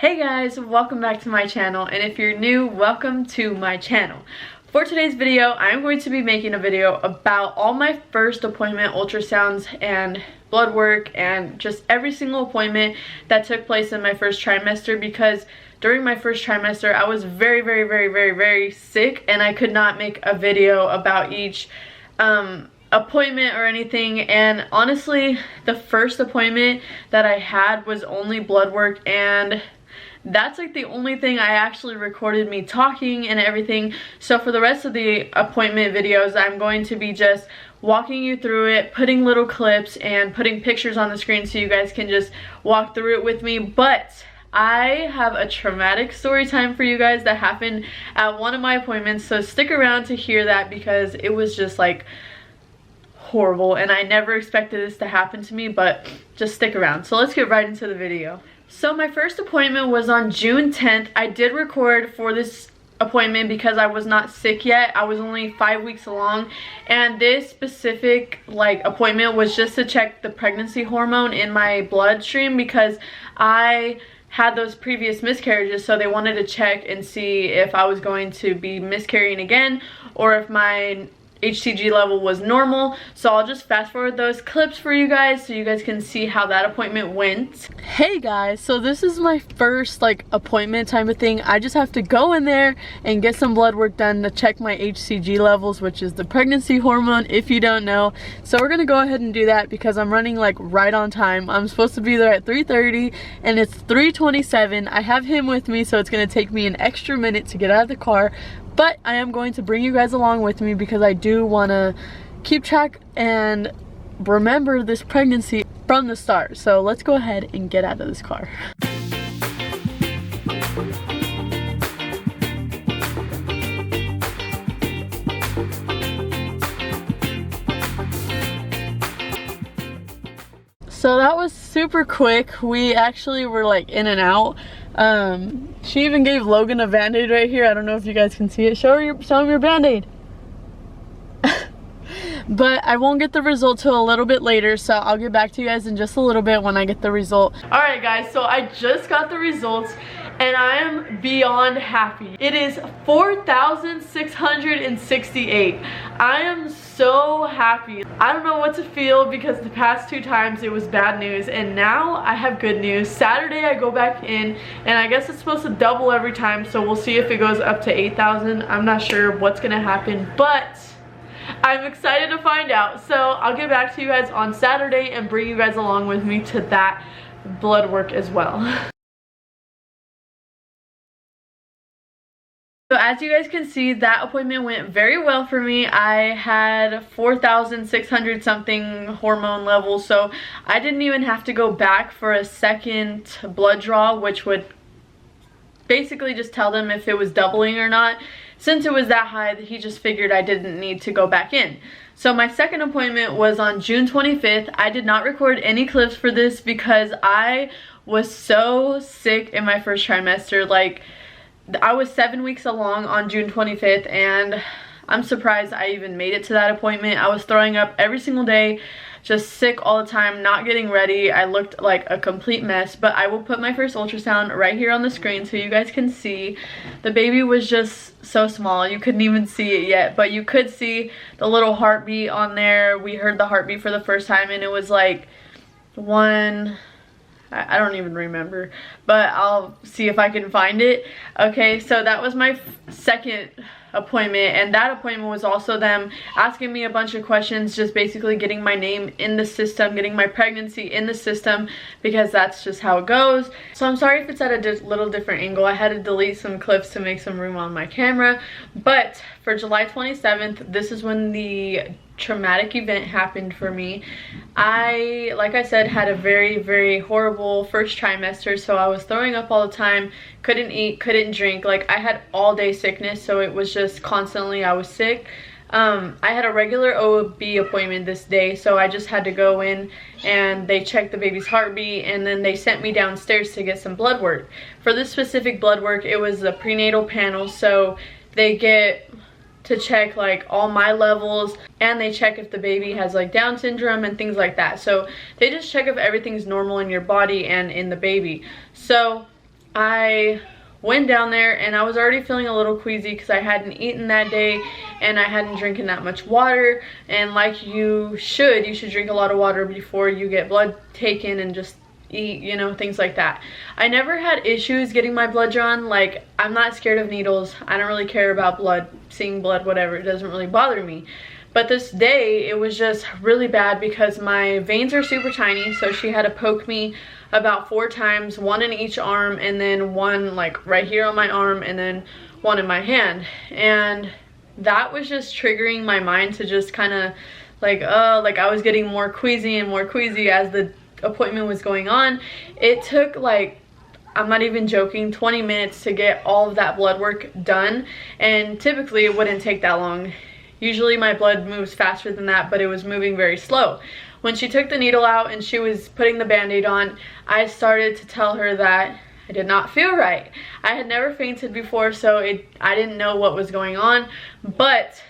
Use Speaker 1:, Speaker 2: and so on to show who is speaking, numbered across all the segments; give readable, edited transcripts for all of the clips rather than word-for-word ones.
Speaker 1: Hey guys, welcome back to my channel, and if you're new, welcome to my channel. For today's video, I'm going to be making a video about all my first appointment ultrasounds and blood work and just every single appointment that took place in my first trimester, because during my first trimester I was very sick and I could not make a video about each appointment or anything. And honestly, the first appointment that I had was only blood work, and that's like the only thing I actually recorded me talking and everything. So for the rest of the appointment videos, I'm going to be just walking you through it, putting little clips and putting pictures on the screen so you guys can just walk through it with me. But I have a traumatic story time for you guys that happened at one of my appointments, so stick around to hear that, because it was just like horrible and I never expected this to happen to me. But just stick around. So let's get right into the video. So my first appointment was on June 10th. I did record for this appointment because I was not sick yet. I was only 5 weeks along, and this specific appointment was just to check the pregnancy hormone in my bloodstream, because I had those previous miscarriages, so they wanted to check and see if I was going to be miscarrying again or if my HCG level was normal. So I'll just fast forward those clips for you guys so you guys can see how that appointment went. Hey guys, so this is my first appointment type of thing. I just have to go in there and get some blood work done to check my HCG levels, which is the pregnancy hormone, if you don't know. So we're gonna go ahead and do that because I'm running right on time. I'm supposed to be there at 3:30 and it's 3:27. I have him with me, so it's gonna take me an extra minute to get out of the car. But I am going to bring you guys along with me because I do want to keep track and remember this pregnancy from the start. So let's go ahead and get out of this car. So that was super quick. We actually were in and out. She even gave Logan a band-aid right here. I don't know if you guys can see it. Show him your band-aid. But I won't get the result till a little bit later, so I'll get back to you guys in just a little bit when I get the result. Alright guys, so I just got the results and I am beyond happy. It is 4,668. I am so happy. I don't know what to feel because the past 2 times it was bad news, and now I have good news. Saturday I go back in, and I guess it's supposed to double every time, so we'll see if it goes up to 8,000. I'm not sure what's gonna happen, but I'm excited to find out. So I'll get back to you guys on Saturday and bring you guys along with me to that blood work as well. So as you guys can see, that appointment went very well for me. I had 4,600 something hormone levels, so I didn't even have to go back for a second blood draw, which would basically just tell them if it was doubling or not. Since it was that high, he just figured I didn't need to go back in. So my second appointment was on June 25th. I did not record any clips for this because I was so sick in my first trimester. I was 7 weeks along on June 25th, and I'm surprised I even made it to that appointment. I was throwing up every single day, just sick all the time, not getting ready. I looked like a complete mess, but I will put my first ultrasound right here on the screen so you guys can see. The baby was just so small, you couldn't even see it yet, but you could see the little heartbeat on there. We heard the heartbeat for the first time, and it was I don't even remember, but I'll see if I can find it. Okay, so that was my second appointment, and that appointment was also them asking me a bunch of questions, just basically getting my name in the system, getting my pregnancy in the system, because that's just how it goes. So I'm sorry if it's at a little different angle. I had to delete some clips to make some room on my camera. But for July 27th, this is when the traumatic event happened for me. Like I said, had a very horrible first trimester, so I was throwing up all the time, couldn't eat, couldn't drink. I had all day sickness, so it was just constantly I was sick. I had a regular OB appointment this day, so I just had to go in and they checked the baby's heartbeat, and then they sent me downstairs to get some blood work. For this specific blood work, it was a prenatal panel, so they get to check all my levels, and they check if the baby has Down syndrome and things like that. So they just check if everything's normal in your body and in the baby. So I went down there and I was already feeling a little queasy because I hadn't eaten that day and I hadn't drinking that much water. And like you should drink a lot of water before you get blood taken and just eat, you know, things like that. I never had issues getting my blood drawn. Like, I'm not scared of needles. I don't really care about blood, seeing blood, whatever. It doesn't really bother me. But this day, it was just really bad because my veins are super tiny. So she had to poke me about 4 times, 1 in each arm, and then 1 like right here on my arm, and then 1 in my hand. And that was just triggering my mind to just kind of like I was getting more queasy and more queasy as the appointment was going on. It took, like, I'm not even joking, 20 minutes to get all of that blood work done, and typically it wouldn't take that long. Usually my blood moves faster than that, but it was moving very slow. When she took the needle out and she was putting the band-aid on, I started to tell her that I did not feel right. I had never fainted before, so I didn't know what was going on, but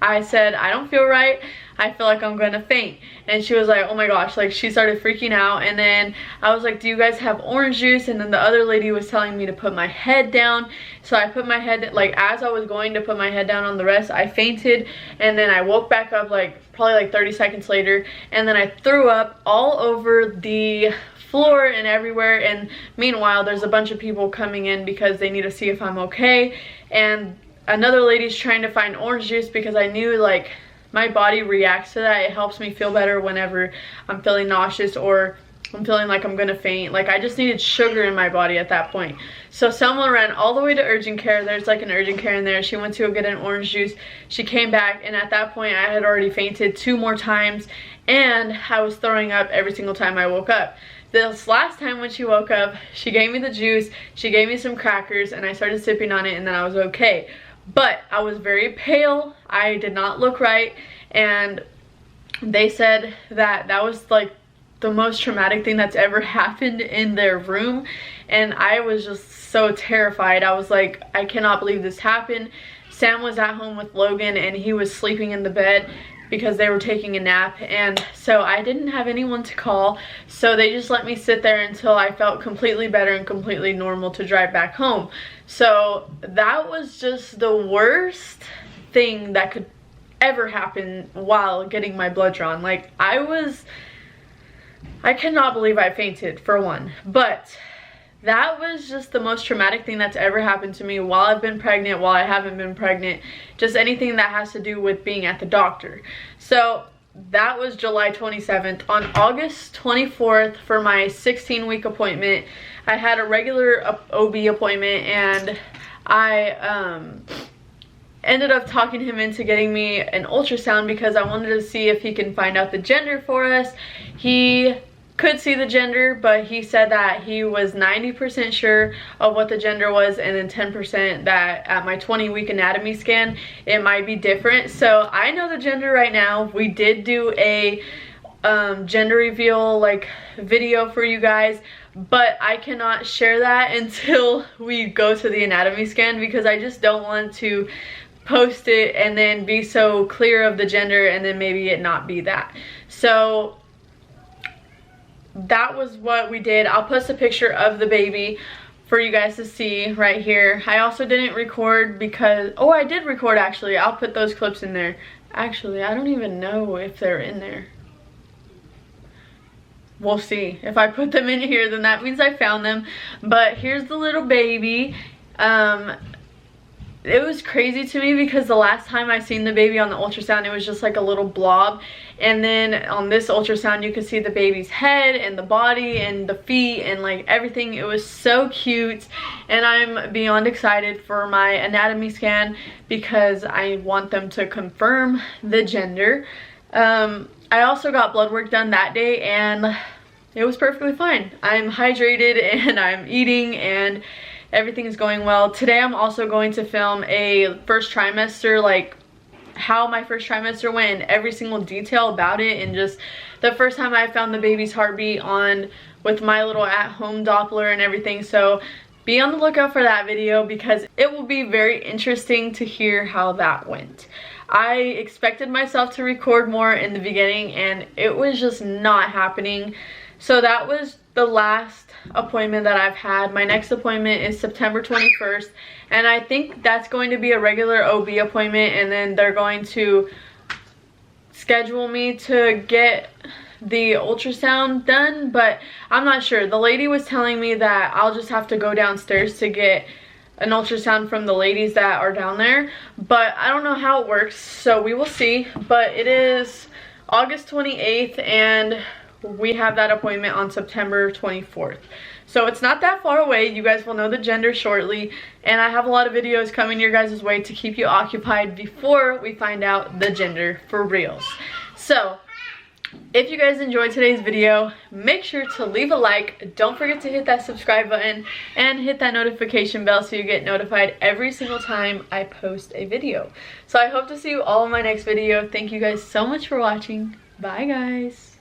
Speaker 1: I said, I don't feel right. I feel like I'm gonna faint. And she was like, oh my gosh, like she started freaking out. And then I was like, do you guys have orange juice? And then the other lady was telling me to put my head down. So I put my head, like as I was going to put my head down on the rest, I fainted. And then I woke back up like probably like 30 seconds later. And then I threw up all over the floor and everywhere. And meanwhile, there's a bunch of people coming in because they need to see if I'm okay. And another lady's trying to find orange juice because I knew, like, my body reacts to that. It helps me feel better whenever I'm feeling nauseous or I'm feeling like I'm gonna faint. Like, I just needed sugar in my body at that point. So someone ran all the way to urgent care. There's like an urgent care in there. She went to go get an orange juice. She came back, and at that point I had already fainted 2 more times, and I was throwing up every single time I woke up. This last time when she woke up, she gave me the juice, she gave me some crackers, and I started sipping on it, and then I was okay. But I was very pale, I did not look right, and they said that that was like the most traumatic thing that's ever happened in their room. And I was just so terrified. I was like, I cannot believe this happened. Sam was at home with Logan and he was sleeping in the bed because they were taking a nap, and so I didn't have anyone to call, so they just let me sit there until I felt completely better and completely normal to drive back home. So that was just the worst thing that could ever happen while getting my blood drawn. Like, I cannot believe I fainted, for one, but that was just the most traumatic thing that's ever happened to me while I've been pregnant, while I haven't been pregnant, just anything that has to do with being at the doctor. So that was July 27th. On August 24th, for my 16-week appointment, I had a regular OB appointment, and I ended up talking him into getting me an ultrasound because I wanted to see if he can find out the gender for us. He could see the gender, but he said that he was 90% sure of what the gender was, and then 10% that at my 20-week anatomy scan it might be different. So I know the gender right now. We did do a gender reveal like video for you guys, but I cannot share that until we go to the anatomy scan, because I just don't want to post it and then be so clear of the gender and then maybe it not be that. So that was what we did. I'll post a picture of the baby for you guys to see right here. I also didn't record because, oh, I did record actually. I'll put those clips in there. Actually, I don't even know if they're in there. We'll see. If I put them in here, then that means I found them. But here's the little baby. It was crazy to me because the last time I seen the baby on the ultrasound, it was just like a little blob, and then on this ultrasound you could see the baby's head and the body and the feet and like everything. It was so cute, and I'm beyond excited for my anatomy scan because I want them to confirm the gender. I also got blood work done that day, and it was perfectly fine. I'm hydrated and I'm eating and everything is going well. Today I'm also going to film a first trimester, like how my first trimester went and every single detail about it, and just the first time I found the baby's heartbeat on with my little at-home Doppler and everything. So be on the lookout for that video because it will be very interesting to hear how that went. I expected myself to record more in the beginning and it was just not happening. So that was the last appointment that I've had. My next appointment is September 21st, and I think that's going to be a regular OB appointment, and then they're going to schedule me to get the ultrasound done, but I'm not sure. The lady was telling me that I'll just have to go downstairs to get an ultrasound from the ladies that are down there, but I don't know how it works, so we will see. But it is August 28th, and we have that appointment on September 24th. So it's not that far away. You guys will know the gender shortly, and I have a lot of videos coming your guys' way to keep you occupied before we find out the gender for reals. So if you guys enjoyed today's video, make sure to leave a like. Don't forget to hit that subscribe button and hit that notification bell so you get notified every single time I post a video. So I hope to see you all in my next video. Thank you guys so much for watching. Bye guys.